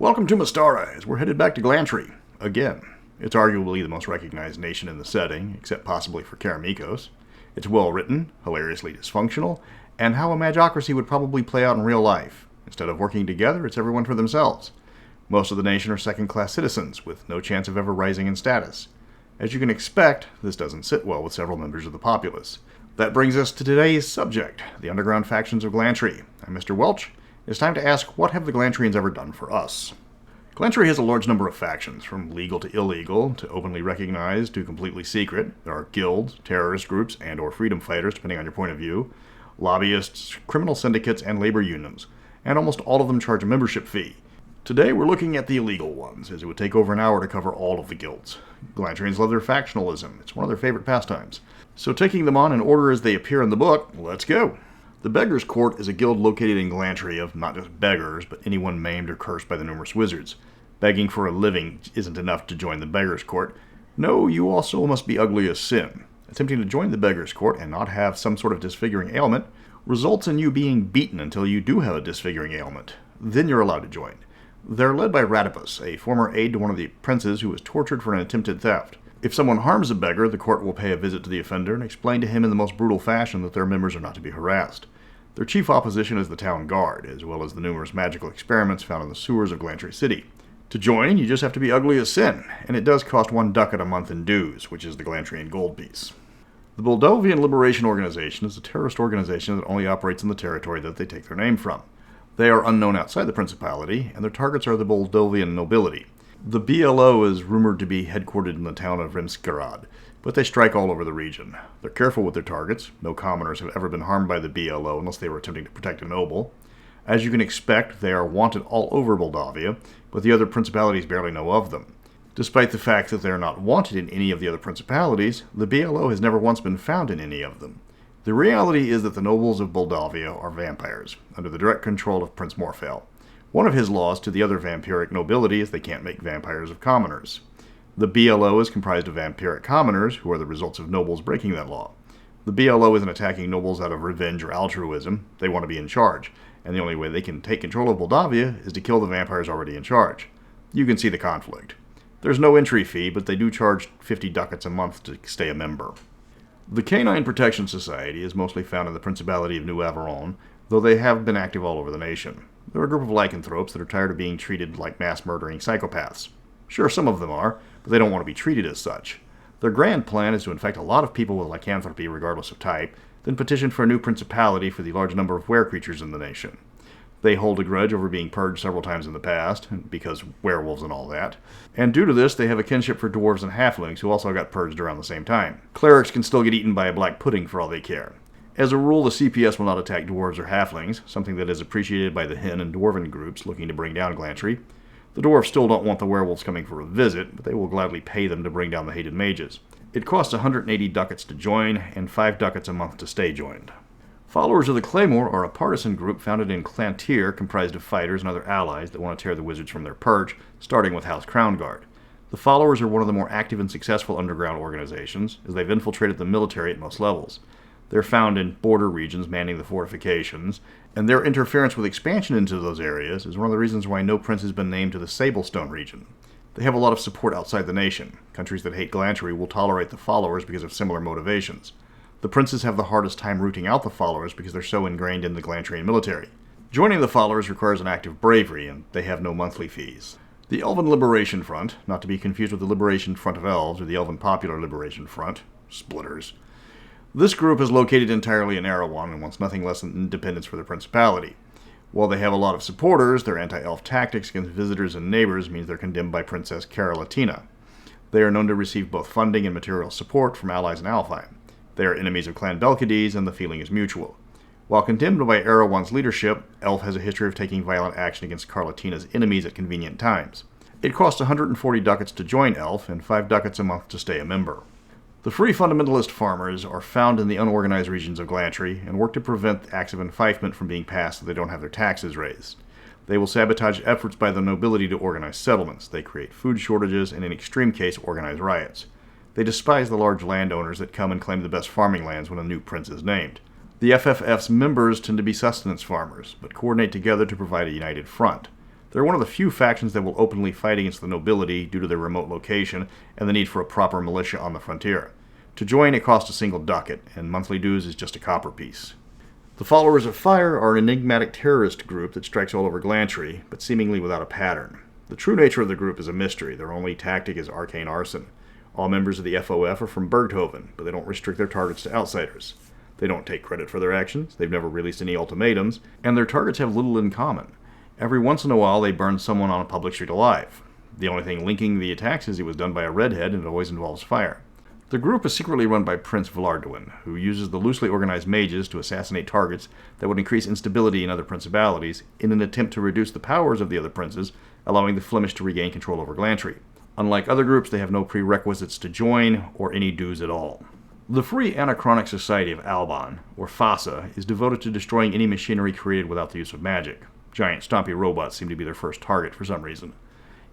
Welcome to Mystara, as we're headed back to Glantri, again. It's arguably the most recognized nation in the setting, except possibly for Karamikos. It's well written, hilariously dysfunctional, and how a magocracy would probably play out in real life. Instead of working together, it's everyone for themselves. Most of the nation are second-class citizens, with no chance of ever rising in status. As you can expect, this doesn't sit well with several members of the populace. That brings us to today's subject, the underground factions of Glantri. I'm Mr. Welch. It's time to ask, what have the Glantrians ever done for us? Glantri has a large number of factions, from legal to illegal, to openly recognized to completely secret. There are guilds, terrorist groups, and or freedom fighters, depending on your point of view, lobbyists, criminal syndicates, and labor unions, and almost all of them charge a membership fee. Today we're looking at the illegal ones, as it would take over an hour to cover all of the guilds. Glantrians love their factionalism. It's one of their favorite pastimes. So taking them on in order as they appear in the book, let's go! The Beggar's Court is a guild located in Glantri of not just beggars, but anyone maimed or cursed by the numerous wizards. Begging for a living isn't enough to join the Beggar's Court. No, you also must be ugly as sin. Attempting to join the Beggar's Court and not have some sort of disfiguring ailment results in you being beaten until you do have a disfiguring ailment. Then you're allowed to join. They're led by Ratipus, a former aide to one of the princes who was tortured for an attempted theft. If someone harms a beggar, the court will pay a visit to the offender and explain to him in the most brutal fashion that their members are not to be harassed. Their chief opposition is the town guard, as well as the numerous magical experiments found in the sewers of Glantri City. To join, you just have to be ugly as sin, and it does cost 1 ducat a month in dues, which is the Glantrian gold piece. The Moldovan Liberation Organization is a terrorist organization that only operates in the territory that they take their name from. They are unknown outside the principality, and their targets are the Moldovan nobility. The BLO is rumored to be headquartered in the town of Mystara, but they strike all over the region. They're careful with their targets. No commoners have ever been harmed by the BLO unless they were attempting to protect a noble. As you can expect, they are wanted all over Moldavia, but the other principalities barely know of them. Despite the fact that they are not wanted in any of the other principalities, the BLO has never once been found in any of them. The reality is that the nobles of Moldavia are vampires, under the direct control of Prince Morphael. One of his laws to the other vampiric nobility is they can't make vampires of commoners. The BLO is comprised of vampiric commoners, who are the results of nobles breaking that law. The BLO isn't attacking nobles out of revenge or altruism. They want to be in charge, and the only way they can take control of Moldavia is to kill the vampires already in charge. You can see the conflict. There's no entry fee, but they do charge 50 ducats a month to stay a member. The Canine Protection Society is mostly found in the Principality of New Averon, though they have been active all over the nation. They're a group of lycanthropes that are tired of being treated like mass-murdering psychopaths. Sure, some of them are, but they don't want to be treated as such. Their grand plan is to infect a lot of people with lycanthropy regardless of type, then petition for a new principality for the large number of were-creatures in the nation. They hold a grudge over being purged several times in the past, because werewolves and all that. And due to this, they have a kinship for dwarves and halflings, who also got purged around the same time. Clerics can still get eaten by a black pudding for all they care. As a rule, the CPS will not attack dwarves or halflings, something that is appreciated by the hen and dwarven groups looking to bring down Glantri. The dwarves still don't want the werewolves coming for a visit, but they will gladly pay them to bring down the hated mages. It costs 180 ducats to join, and 5 ducats a month to stay joined. Followers of the Claymore are a partisan group founded in Clantir, comprised of fighters and other allies that want to tear the wizards from their perch, starting with House Crownguard. The Followers are one of the more active and successful underground organizations, as they've infiltrated the military at most levels. They're found in border regions manning the fortifications, and their interference with expansion into those areas is one of the reasons why no prince has been named to the Sablestone region. They have a lot of support outside the nation. Countries that hate Glantri will tolerate the Followers because of similar motivations. The princes have the hardest time rooting out the Followers because they're so ingrained in the Glantrian military. Joining the Followers requires an act of bravery, and they have no monthly fees. The Elven Liberation Front, not to be confused with the Liberation Front of Elves or the Elven Popular Liberation Front, splitters. This group is located entirely in Erewhon and wants nothing less than independence for their principality. While they have a lot of supporters, their anti-elf tactics against visitors and neighbors means they're condemned by Princess Carolatina. They are known to receive both funding and material support from allies in Alfheim. They are enemies of Clan Belkades, and the feeling is mutual. While condemned by Erewhon's leadership, Elf has a history of taking violent action against Carlatina's enemies at convenient times. It costs 140 ducats to join Elf, and 5 ducats a month to stay a member. The free fundamentalist farmers are found in the unorganized regions of Glantri and work to prevent acts of enfeifement from being passed so they don't have their taxes raised. They will sabotage efforts by the nobility to organize settlements. They create food shortages and, in extreme case, organize riots. They despise the large landowners that come and claim the best farming lands when a new prince is named. The FFF's members tend to be sustenance farmers, but coordinate together to provide a united front. They're one of the few factions that will openly fight against the nobility due to their remote location and the need for a proper militia on the frontier. To join, it costs a single ducat, and monthly dues is just a copper piece. The Followers of Fire are an enigmatic terrorist group that strikes all over Glantri, but seemingly without a pattern. The true nature of the group is a mystery. Their only tactic is arcane arson. All members of the FOF are from Berghoven, but they don't restrict their targets to outsiders. They don't take credit for their actions, they've never released any ultimatums, and their targets have little in common. Every once in a while, they burn someone on a public street alive. The only thing linking the attacks is it was done by a redhead, and it always involves fire. The group is secretly run by Prince Vlarduin, who uses the loosely organized mages to assassinate targets that would increase instability in other principalities in an attempt to reduce the powers of the other princes, allowing the Flemish to regain control over Glantri. Unlike other groups, they have no prerequisites to join, or any dues at all. The Free Anachronic Society of Alban, or FASA, is devoted to destroying any machinery created without the use of magic. Giant stompy robots seem to be their first target for some reason.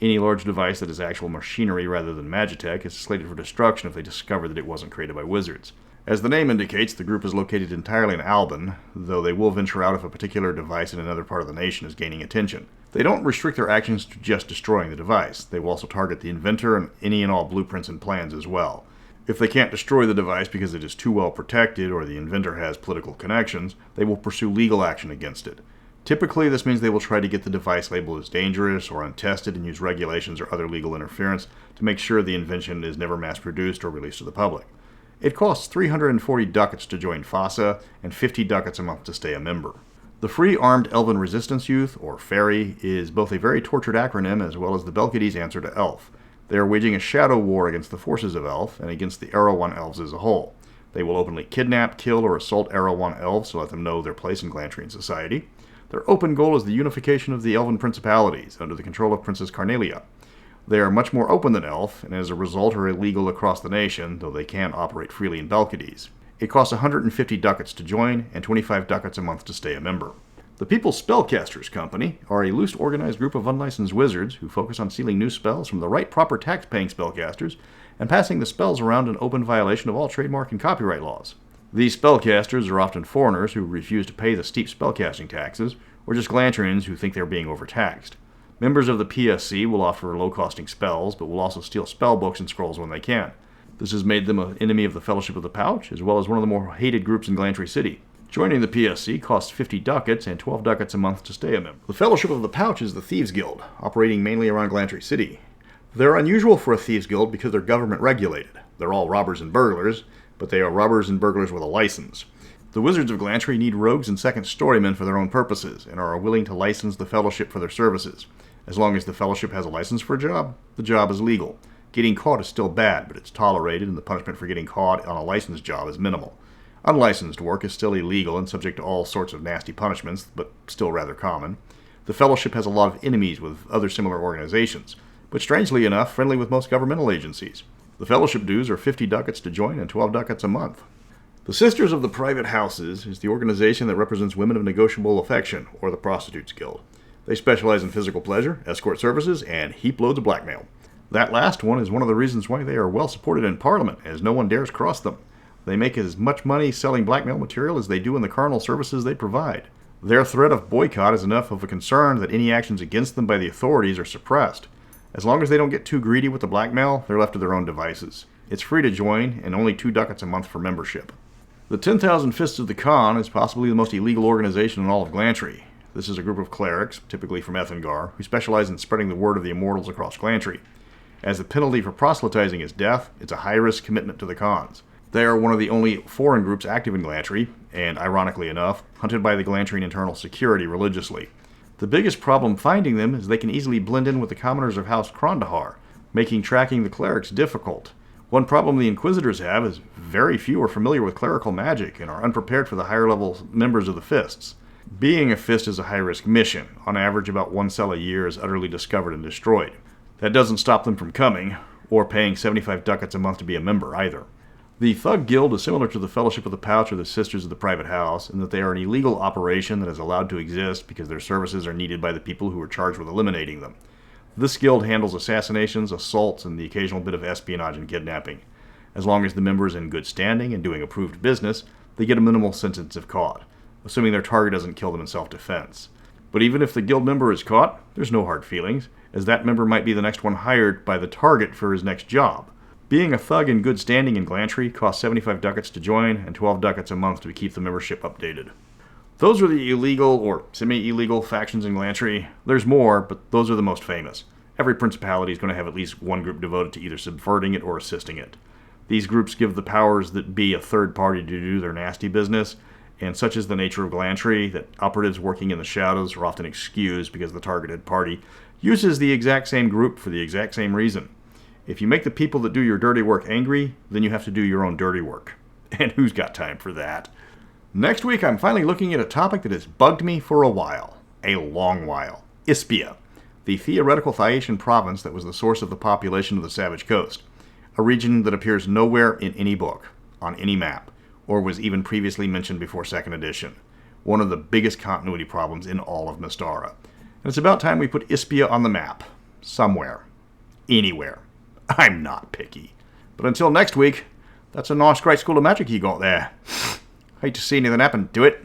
Any large device that is actual machinery rather than magitech is slated for destruction if they discover that it wasn't created by wizards. As the name indicates, the group is located entirely in Alban, though they will venture out if a particular device in another part of the nation is gaining attention. They don't restrict their actions to just destroying the device. They will also target the inventor and any and all blueprints and plans as well. If they can't destroy the device because it is too well protected or the inventor has political connections, they will pursue legal action against it. Typically, this means they will try to get the device labeled as dangerous or untested and use regulations or other legal interference to make sure the invention is never mass-produced or released to the public. It costs 340 ducats to join FASA and 50 ducats a month to stay a member. The Free Armed Elven Resistance Youth, or FARY, is both a very tortured acronym as well as the Belkady's answer to Elf. They are waging a shadow war against the forces of Elf and against the Erawan elves as a whole. They will openly kidnap, kill, or assault Erawan elves to let them know their place in Glantrian society. Their open goal is the unification of the Elven principalities under the control of Princess Carnelia. They are much more open than Elf, and as a result are illegal across the nation, though they can operate freely in Belkady's. It costs 150 ducats to join, and 25 ducats a month to stay a member. The People's Spellcasters Company are a loose organized group of unlicensed wizards who focus on stealing new spells from the right proper tax-paying spellcasters and passing the spells around in open violation of all trademark and copyright laws. These spellcasters are often foreigners who refuse to pay the steep spellcasting taxes, or just Glantrians who think they're being overtaxed. Members of the PSC will offer low-costing spells, but will also steal spellbooks and scrolls when they can. This has made them an enemy of the Fellowship of the Pouch, as well as one of the more hated groups in Glantri City. Joining the PSC costs 50 ducats and 12 ducats a month to stay a member. The Fellowship of the Pouch is the Thieves Guild, operating mainly around Glantri City. They're unusual for a Thieves Guild because they're government regulated. They're all robbers and burglars, but they are robbers and burglars with a license. The Wizards of Glantri need rogues and second storymen for their own purposes, and are willing to license the Fellowship for their services. As long as the Fellowship has a license for a job, the job is legal. Getting caught is still bad, but it's tolerated, and the punishment for getting caught on a licensed job is minimal. Unlicensed work is still illegal and subject to all sorts of nasty punishments, but still rather common. The Fellowship has a lot of enemies with other similar organizations, but strangely enough, friendly with most governmental agencies. The Fellowship dues are 50 ducats to join and 12 ducats a month. The Sisters of the Private Houses is the organization that represents women of negotiable affection, or the Prostitutes Guild. They specialize in physical pleasure, escort services, and heap loads of blackmail. That last one is one of the reasons why they are well supported in Parliament, as no one dares cross them. They make as much money selling blackmail material as they do in the carnal services they provide. Their threat of boycott is enough of a concern that any actions against them by the authorities are suppressed. As long as they don't get too greedy with the blackmail, they're left to their own devices. It's free to join, and only 2 ducats a month for membership. The 10,000 Fists of the Khan is possibly the most illegal organization in all of Glantri. This is a group of clerics, typically from Ethengar, who specialize in spreading the word of the immortals across Glantri. As the penalty for proselytizing is death, it's a high-risk commitment to the Khans. They are one of the only foreign groups active in Glantri, and, ironically enough, hunted by the Glantrian internal security religiously. The biggest problem finding them is they can easily blend in with the commoners of House Krondahar, making tracking the clerics difficult. One problem the Inquisitors have is very few are familiar with clerical magic and are unprepared for the higher-level members of the Fists. Being a Fist is a high-risk mission. On average, about 1 cell a year is utterly discovered and destroyed. That doesn't stop them from coming, or paying 75 ducats a month to be a member either. The Thug Guild is similar to the Fellowship of the Pouch or the Sisters of the Private House, in that they are an illegal operation that is allowed to exist because their services are needed by the people who are charged with eliminating them. This guild handles assassinations, assaults, and the occasional bit of espionage and kidnapping. As long as the member is in good standing and doing approved business, they get a minimal sentence if caught, assuming their target doesn't kill them in self-defense. But even if the guild member is caught, there's no hard feelings, as that member might be the next one hired by the target for his next job. Being a thug in good standing in Glantri costs 75 ducats to join and 12 ducats a month to keep the membership updated. Those are the illegal or semi-illegal factions in Glantri. There's more, but those are the most famous. Every principality is going to have at least one group devoted to either subverting it or assisting it. These groups give the powers that be a third party to do their nasty business, and such is the nature of Glantri that operatives working in the shadows are often excused because the targeted party uses the exact same group for the exact same reason. If you make the people that do your dirty work angry, then you have to do your own dirty work. And who's got time for that? Next week, I'm finally looking at a topic that has bugged me for a while. A long while. Ispia, the theoretical Thaietian province that was the source of the population of the Savage Coast. A region that appears nowhere in any book, on any map, or was even previously mentioned before 2nd edition. One of the biggest continuity problems in all of Mystara. And it's about time we put Ispia on the map. Somewhere. Anywhere. I'm not picky. But until next week, that's a nice great school of magic you got there. Hate to see anything happen to it.